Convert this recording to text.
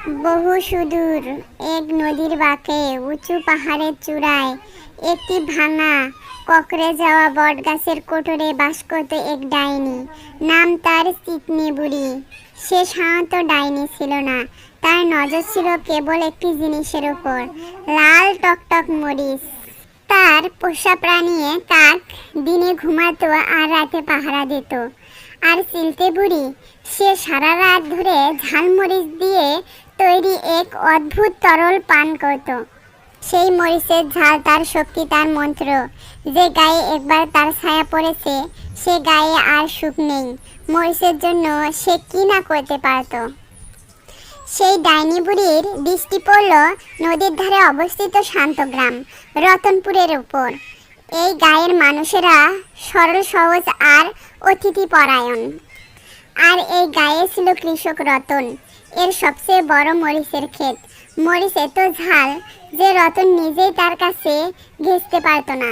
বহু সুদূর এক নদীর বাঁকে উঁচু পাহাড়ের চূড়ায় একটি ভাঙা ককড়ে যাওয়া বটগাছের কোটরে বাস করত এক ডাইনি। নাম তার চিকনি বুড়ি। সে সাধারণত ডাইনি ছিল না, তার নজর ছিল কেবল একটি জিনিসের উপর, লাল টকটক মরিচ। তার পোষা প্রাণী কাক দিনে ঘুমাতো আর রাতে পাহারা দিত। আর চিলতে বুড়ি, সে সারা রাত ধরে ঝালমরিচ দিয়ে তৈরি এক অদ্ভুত তরল পান করত। সেই মরিচের ঝাল তার শক্তি, তার মন্ত্র। যে গায়ে একবার তার ছায়া পড়েছে সে গায়ে আর সুখ নেই। মরিচের জন্য সে কি না করতে পারত। সেই ডাইনি বুড়ির দৃষ্টি পড়ল নদীর ধারে অবস্থিত শান্ত গ্রাম রতনপুরের উপর। এই গায়ের মানুষেরা সরল সহজ আর অতিথিপরায়ণ। আর এই গায়ে ছিল কৃষক রতন। এর সবচেয়ে বড় মরিচের ক্ষেত। মরিচ এত ঝাল যে রতন নিজেই তার কাছে ঘেঁষতে পারত না।